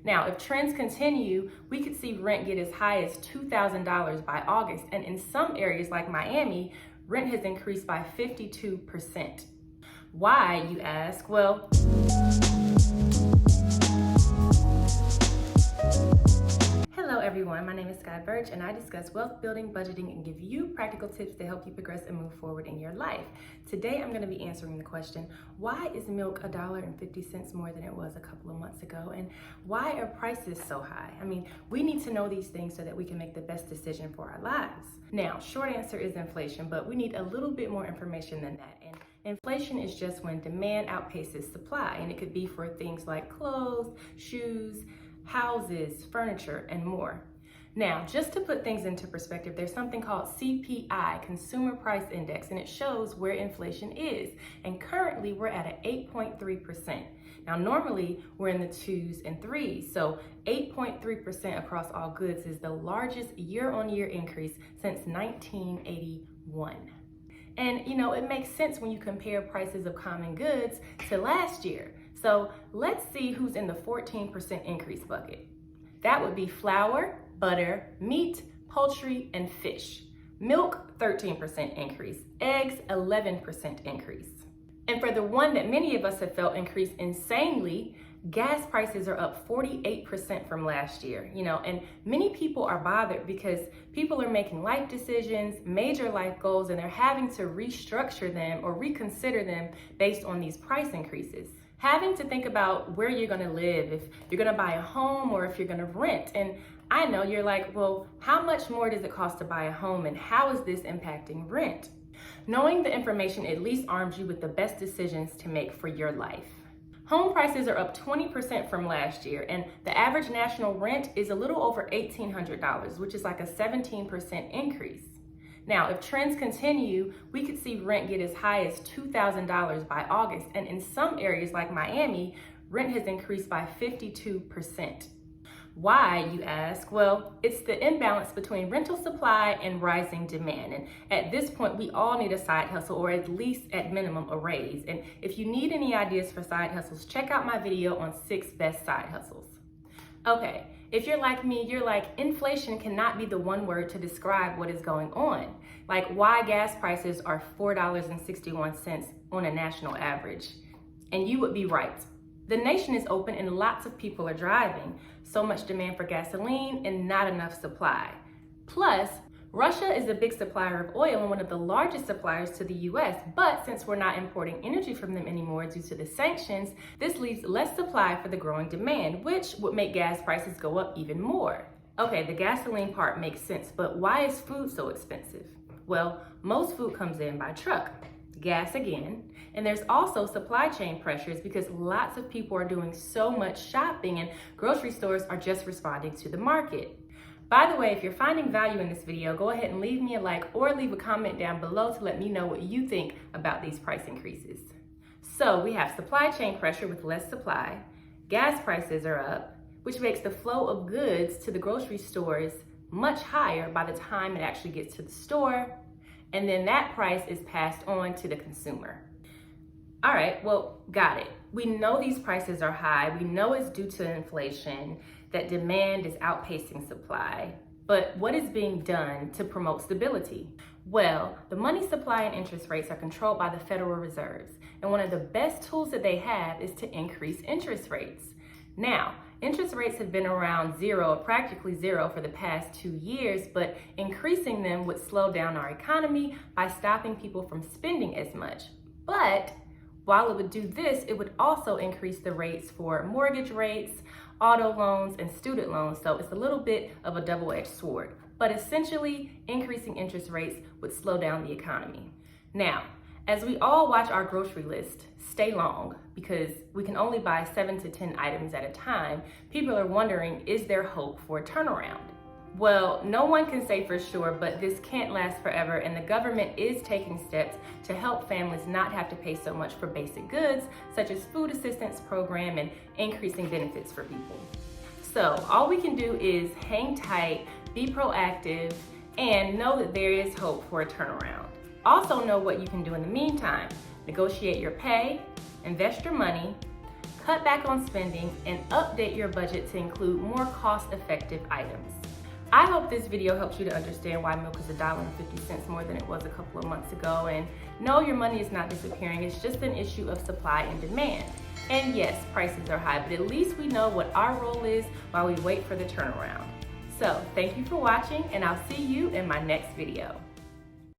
Now, if trends continue, we could see rent get as high as $2,000 by August, and in some areas like Miami, rent has increased by 52%. Why, you ask? Well, hello everyone, my name is Skye Burch and I discuss wealth building, budgeting, and give you practical tips to help you progress and move forward in your life. Today I'm going to be answering the question, why is milk $1.50 more than it was a couple of months ago, and why are prices so high? I mean, we need to know these things so that we can make the best decision for our lives. Now, short answer is inflation, but we need a little bit more information than that. And inflation is just when demand outpaces supply, and it could be for things like clothes, shoes, houses, furniture, and more. Now, just to put things into perspective, there's something called CPI, Consumer Price Index, and it shows where inflation is. And currently, we're at an 8.3%. Now, normally, we're in the 2s and 3s, so 8.3% across all goods is the largest year-on-year increase since 1981. And, you know, it makes sense when you compare prices of common goods to last year. So let's see who's in the 14% increase bucket. That would be flour, butter, meat, poultry, and fish. Milk, 13% increase. Eggs, 11% increase. And for the one that many of us have felt increase insanely, gas prices are up 48% from last year, and many people are bothered because people are making life decisions, major life goals, and they're having to restructure them or reconsider them based on these price increases. Having to think about where you're gonna live, if you're gonna buy a home or if you're gonna rent. And I know you're like, well, how much more does it cost to buy a home and how is this impacting rent? Knowing the information at least arms you with the best decisions to make for your life. Home prices are up 20% from last year, and the average national rent is a little over $1,800, which is like a 17% increase. Now, if trends continue, we could see rent get as high as $2,000 by August, and in some areas like Miami, rent has increased by 52%. Why, you ask? Well, it's the imbalance between rental supply and rising demand. And at this point, we all need a side hustle, or at least at minimum a raise. And if you need any ideas for side hustles, check out my video on 6 best side hustles. Okay, if you're like me, you're like, inflation cannot be the one word to describe what is going on. Like why gas prices are $4.61 on a national average. And you would be right. The nation is open and lots of people are driving. So much demand for gasoline and not enough supply. Plus, Russia is a big supplier of oil and one of the largest suppliers to the US, but since we're not importing energy from them anymore due to the sanctions, this leaves less supply for the growing demand, which would make gas prices go up even more. Okay, the gasoline part makes sense, but why is food so expensive? Well, most food comes in by truck. Gas again, and there's also supply chain pressures because lots of people are doing so much shopping and grocery stores are just responding to the market. By the way, if you're finding value in this video, go ahead and leave me a like or leave a comment down below to let me know what you think about these price increases. So we have supply chain pressure with less supply, gas prices are up, which makes the flow of goods to the grocery stores much higher by the time it actually gets to the store, and then that price is passed on to the consumer. All right, well, got it. We know these prices are high. We know it's due to inflation, that demand is outpacing supply. But what is being done to promote stability? Well, the money supply and interest rates are controlled by the Federal Reserves. And one of the best tools that they have is to increase interest rates. Now, interest rates have been around zero, practically zero for the past 2 years, but increasing them would slow down our economy by stopping people from spending as much. But while it would do this, it would also increase the rates for mortgage rates, auto loans, and student loans. So it's a little bit of a double-edged sword. But essentially, increasing interest rates would slow down the economy. Now, as we all watch our grocery list stay long because we can only buy 7 to 10 items at a time, people are wondering, is there hope for a turnaround? Well, no one can say for sure, but this can't last forever, and the government is taking steps to help families not have to pay so much for basic goods, such as food assistance program and increasing benefits for people. So all we can do is hang tight, be proactive, and know that there is hope for a turnaround. Also know what you can do in the meantime. Negotiate your pay, invest your money, cut back on spending, and update your budget to include more cost-effective items. I hope this video helps you to understand why milk is $1.50 more than it was a couple of months ago. And no, your money is not disappearing. It's just an issue of supply and demand. And yes, prices are high, but at least we know what our role is while we wait for the turnaround. So thank you for watching, and I'll see you in my next video.